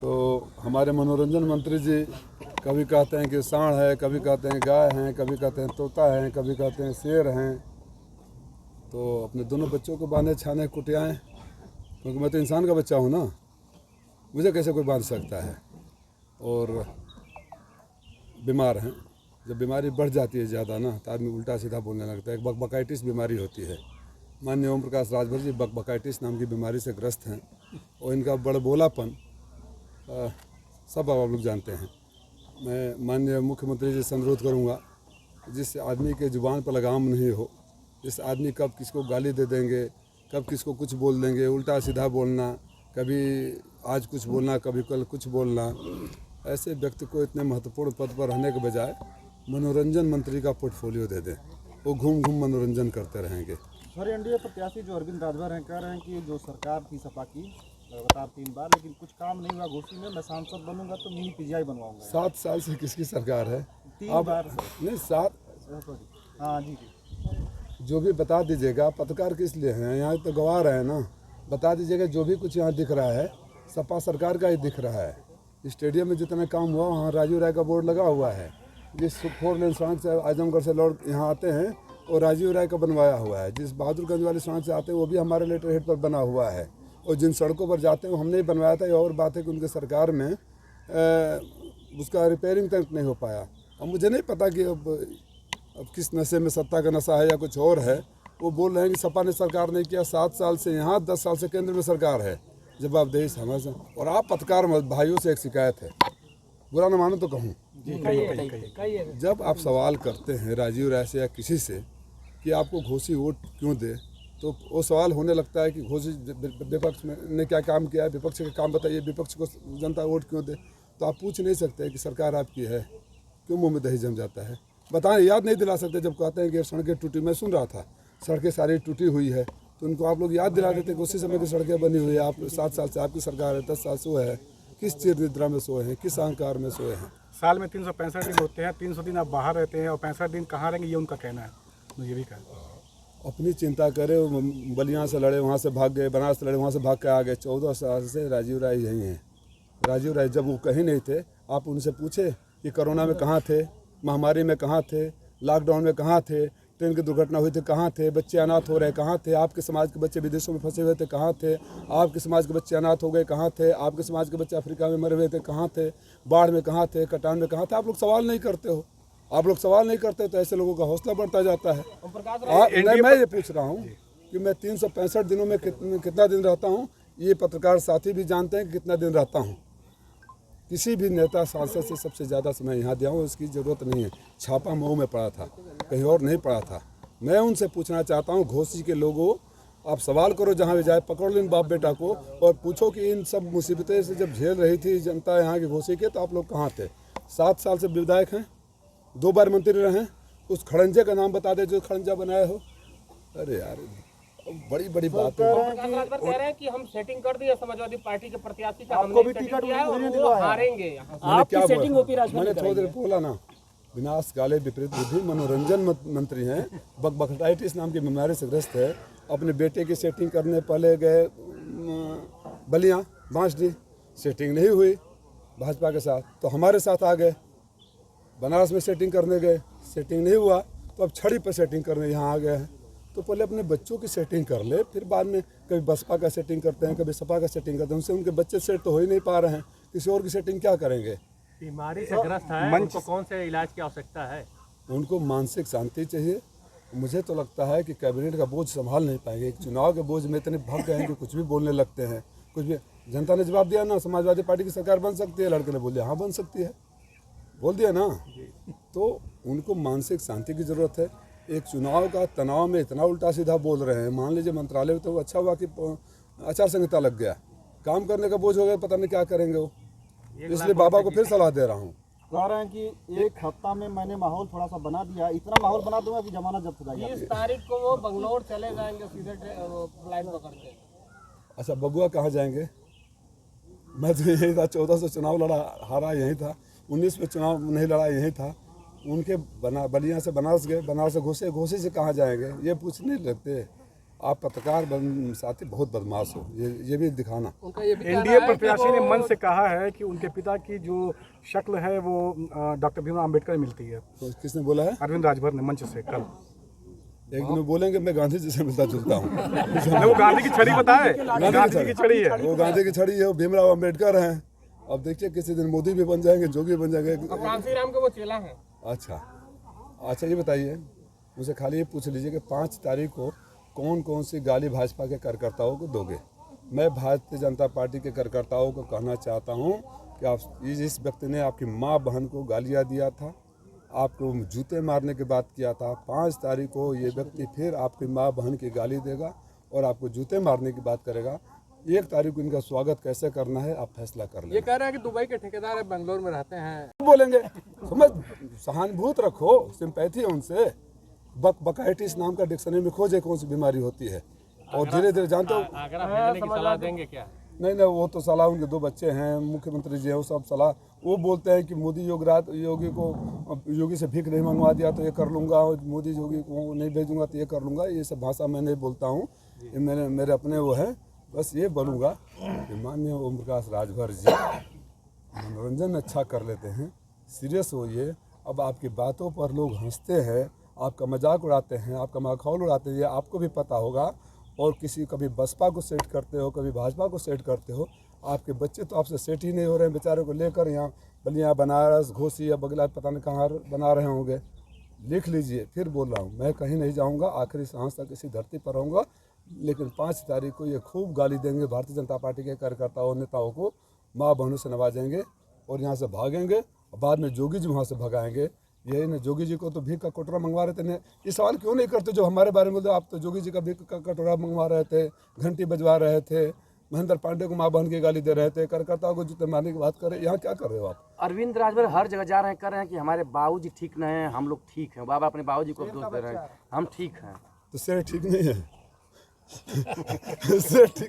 तो हमारे मनोरंजन मंत्री जी कभी कहते हैं कि सांड है, कभी कहते हैं गाय हैं, कभी कहते हैं तोता है, कभी कहते हैं शेर हैं। तो अपने दोनों बच्चों को बांधे छाने कुटियाएँ, क्योंकि मैं तो इंसान का बच्चा हूँ ना, मुझे कैसे कोई बांध सकता है। और बीमार हैं, जब बीमारी बढ़ जाती है ज़्यादा ना तो आदमी उल्टा सीधा बोलने लगता है। एक बकबकाइटिस बीमारी होती है। माननीय ओम प्रकाश राजभर जी बकबकाइटिस नाम की बीमारी से ग्रस्त हैं और इनका बड़बोलापन सब आप लोग जानते हैं। मैं माननीय मुख्यमंत्री जी से अनुरोध करूँगा, जिस आदमी के ज़ुबान पर लगाम नहीं हो, जिस आदमी कब किसको गाली दे देंगे, कब किसको कुछ बोल देंगे, उल्टा सीधा बोलना, कभी आज कुछ बोलना कभी कल कुछ बोलना, ऐसे व्यक्ति को इतने महत्वपूर्ण पद पर रहने के बजाय मनोरंजन मंत्री का पोर्टफोलियो दे दें। वो घूम घूम मनोरंजन करते रहेंगे। सर, एनडीए प्रत्याशी जो अरविंद राजभर हैं कह रहे हैं कि जो सरकार थी सपा की लगातार 3 बार, लेकिन कुछ काम नहीं हुआ। घोषी में मैं सांसद बनूंगा तो मिनी पीजीआई बनवाऊंगा। 7 साल से किसकी सरकार है? 3 बार नहीं 7। हाँ जी। जो भी बता दीजिएगा, पत्रकार किस लिए हैं? यहाँ तो गवाह रहे हैं ना। बता दीजिएगा जो भी कुछ यहाँ दिख रहा है सपा सरकार का ही दिख रहा है। स्टेडियम में जितना काम हुआ वहाँ राजीव राय का बोर्ड लगा हुआ है। जिस 4 लेन सड़क से आजमगढ़ से लौट यहाँ आते हैं वो राजीव राय का बनवाया हुआ है। जिस बहादुरगंज वाली सड़क से आते हैं वो भी हमारे लेटर हेड पर बना हुआ है। और जिन सड़कों पर जाते हैं वो हमने ही बनवाया था। ये और बात है कि उनके सरकार में उसका रिपेयरिंग तक नहीं हो पाया। अब मुझे नहीं पता कि अब किस नशे में सत्ता का नशा है या कुछ और है। वो बोल रहे हैं कि सपा ने सरकार नहीं किया। 7 साल से यहाँ, 10 साल से केंद्र में सरकार है। जवाबदेही समझ। और आप पत्रकार भाइयों से एक शिकायत है, बुरा न मानो तो कहूँ, जब आप सवाल करते हैं राजीव राय से या किसी से कि आपको घोषी वोट क्यों दे, तो वो सवाल होने लगता है कि घोषी विपक्ष ने क्या काम किया है, विपक्ष का काम बताइए, विपक्ष को जनता वोट क्यों दे। तो आप पूछ नहीं सकते कि सरकार आपकी है, क्यों मुँह में दही जम जाता है। बताएं, याद नहीं दिला सकते। जब कहते हैं कि सड़कें टूटी, मैं सुन रहा था सड़कें सारी टूटी हुई है, तो उनको आप लोग याद दिला देते कि उसी समय की सड़कें बनी हुई है। आप 7 साल से आपकी सरकार है, 10 साल सोए है, किस चिर निद्रा में सोए हैं, किस अहंकार में सोए हैं। साल में 365 दिन होते हैं, 300 दिन आप बाहर रहते हैं और 65 दिन कहाँ रहेंगे, ये उनका कहना है। मुझे भी कहना, अपनी चिंता करें। बलिया से लड़े, वहाँ से भाग गए, बनारस से लड़े, वहाँ से भाग के आ गए। 14 साल से राजीव राय यहीं हैं। राजीव राय जब वो कहीं नहीं थे, आप उनसे पूछे कि कोरोना में कहाँ थे, महामारी में कहाँ थे, लॉकडाउन में कहाँ थे, ट्रेन की दुर्घटना हुई थी कहाँ थे, बच्चे अनाथ हो रहे कहाँ थे, आपके समाज के बच्चे विदेशों में फंसे हुए थे कहाँ थे, आपके समाज के बच्चे अनाथ हो गए कहाँ थे, आपके समाज के बच्चे अफ्रीका में मरे हुए थे कहाँ थे, बाढ़ में कहाँ थे, कटान में कहाँ थे। आप लोग सवाल नहीं करते हो। आप लोग सवाल नहीं करते तो ऐसे लोगों का हौसला बढ़ता जाता है। मैं ये पूछ रहा हूँ कि मैं 365 दिनों में कितना दिन रहता हूँ, ये पत्रकार साथी भी जानते हैं कि कितना दिन रहता हूँ। किसी भी नेता सांसद से सबसे ज़्यादा समय यहाँ दिया हूँ, इसकी ज़रूरत नहीं है। छापा मऊ में पड़ा था, कहीं और नहीं पड़ा था। मैं उनसे पूछना चाहता हूँ, घोसी के लोगों, आप सवाल करो जहाँ भी जाए, पकड़ लो इन बाप बेटा को और पूछो कि इन सब मुसीबतें से जब झेल रही थी जनता यहाँ की घोसी के, तो आप लोग कहाँ थे। 7 साल से विधायक हैं, 2 बार मंत्री रहे। उस खड़ंजे का नाम बता दे जो खड़ंजा बनाए हो। अरे यार, बड़ी बड़ी बात है। कह रहे हैं कि हम सेटिंग कर दिए समाजवादी पार्टी के प्रत्याशी का, आपको भी टिकट वो हारेंगे। आपकी सेटिंग मैंने थोड़ी देर बोला ना, विनाश काले विपरीत बुद्धि मनोरंजन मंत्री हैं, बकबकाइटिस नाम की बीमारी से ग्रस्त है। अपने बेटे की सेटिंग करने पहले गए बलिया बांसडी, सेटिंग नहीं हुई भाजपा के साथ, तो हमारे साथ आ गए। बनारस में सेटिंग करने गए, सेटिंग नहीं हुआ, तो अब छड़ी पर सेटिंग करने यहाँ आ गए हैं। तो पहले अपने बच्चों की सेटिंग कर ले, फिर बाद में कभी बसपा का सेटिंग करते हैं, कभी सपा का सेटिंग करते हैं। उनसे उनके बच्चे सेट तो हो ही नहीं पा रहे हैं, किसी और की सेटिंग क्या करेंगे। बीमारी से ग्रस्त है, उनको कौन से इलाज की आवश्यकता है? उनको मानसिक शांति चाहिए। मुझे तो लगता है कि कैबिनेट का बोझ संभाल नहीं पाएंगे। एक चुनाव के बोझ में इतने भग गए हैं कि कुछ भी बोलने लगते हैं। कुछ भी जनता ने जवाब दिया ना, समाजवादी पार्टी की सरकार बन सकती है। लड़के ने बोल दिया हाँ बन सकती है, बोल दिया ना। तो उनको मानसिक शांति की ज़रूरत है। एक चुनाव का तनाव में इतना उल्टा सीधा बोल रहे हैं। मान लीजिए मंत्रालय में तो अच्छा हुआ कि आचार संहिता लग गया, काम करने का बोझ हो गया, पता नहीं क्या करेंगे वो। इसलिए बाबा को फिर सलाह दे रहा हूँ। कह रहे हैं कि 1 हफ्ता में मैंने माहौल थोड़ा सा बना दिया, इतना माहौल बना दूंगा कि जमानत जब्त हो जाएगी। 20 तारीख को वो बंगलोर चले जाएंगे सीधे फ्लाइट पकड़ के। अच्छा, बबुआ कहाँ जाएंगे? मैं तो यही था, 14 से चुनाव लड़ा, हारा यहीं था। 19 में चुनाव नहीं लड़ा, यहीं था। उनके बलिया से बनारस गए, बनारस से घोसे, घोसे से कहाँ जाएंगे, ये पूछने लगते। आप पत्रकार साथी बहुत बदमाश हो, ये भी दिखाना। उनका ये भी कहना एनडीए है कि प्रत्याशी ने वो- मन से कहा है कि उनके पिता की जो शक्ल है वो डॉक्टर भीमराव अम्बेडकर में मिलती है। तो किसने बोला है? अरविंद राजभर ने मंच से कल। एक दिन में बोलेंगे मैं गांधी जी से मिलता जुलता हूँ। वो गांधी की छड़ी बताए, गांधी जी की छड़ी है। वो गांधी की छड़ी है, वो भीमराव अम्बेडकर हैं। अब देखिए किसी दिन मोदी भी बन जाएंगे, जोगी बन जाएंगे। कांसी राम के वो चेला हैं। अच्छा ये बताइए, मुझे खाली ये पूछ लीजिए कि 5 तारीख को कौन कौन सी गाली भाजपा के कार्यकर्ताओं को दोगे? मैं भारतीय जनता पार्टी के कार्यकर्ताओं को कहना चाहता हूँ कि आप इस व्यक्ति ने आपकी माँ बहन को गालियाँ दिया था, आपको जूते मारने की बात किया था। 5 तारीख को ये व्यक्ति फिर आपकी माँ बहन की गाली देगा और आपको जूते मारने की बात करेगा। 1 तारीख को इनका स्वागत कैसे करना है आप फैसला कर ये लें। कह रहे हैं कि दुबई के ठेकेदार है, बेंगलोर में रहते हैं। बोलेंगे समझ, सहानुभूति रखो, सिंपैथी है उनसे। बकाइटिस नाम का डिक्शनरी में खोजे कौन सी बीमारी होती है, और धीरे धीरे जानते हो। अगर आप भेजने की सलाह देंगे क्या? नहीं वो तो सलाह, उनके 2 बच्चे हैं, मुख्यमंत्री जी है, वो सब सलाह वो बोलते हैं कि मोदी योगी से भीख नहीं मंगवा दिया तो ये कर लूँगा, और मोदी योगी को नहीं भेजूंगा तो ये कर लूँगा। ये सब भाषा मैं नहीं बोलता हूँ, ये मेरे अपने वो हैं। बस ये बोलूँगा कि माननीय ओम प्रकाश राजभर जी मनोरंजन अच्छा कर लेते हैं, सीरियस होइए। अब आपकी बातों पर लोग हंसते हैं, आपका मजाक उड़ाते हैं, आपका माखौल उड़ाते हैं, ये आपको भी पता होगा। और कभी बसपा को सेट करते हो, कभी भाजपा को सेट करते हो। आपके बच्चे तो आपसे सेट ही नहीं हो रहे हैं, बेचारे को लेकर यहाँ बलिया, बनारस, घोसी या बगला पता नहीं कहाँ बना रहे होंगे। लिख लीजिए, फिर बोल रहा हूँ, मैं कहीं नहीं जाऊँगा, आखिरी सांस तक इसी धरती पर रहूँगा। लेकिन 5 तारीख को ये खूब गाली देंगे भारतीय जनता पार्टी के कार्यकर्ताओं नेताओं को, माँ बहनों से नवाजेंगे और यहाँ से भागेंगे, और बाद में जोगी जी वहाँ से भगाएंगे। यही ना, जोगी जी को तो भीख का कटोरा मंगवा रहे थे। ये सवाल क्यों नहीं करते जो हमारे बारे में बोलते? आप तो जोगी जी का भीख का कटोरा मंगवा रहे थे, घंटी बजवा रहे थे, महेंद्र पांडे को माँ बहन की गाली दे रहे थे, कार्यकर्ताओं को जूते मारने की बात कर रहे हैं। यहाँ क्या कर रहे हो आप? अरविंद राजभर हर जगह जा रहे हैं, कर रहे हैं कि हमारे बाबूजी ठीक नहीं है, हम लोग ठीक हैं। बाबा अपने बाबूजी को दोष दे रहे हैं, हम ठीक हैं। तो शेर ठीक नहीं है। शेर ठीक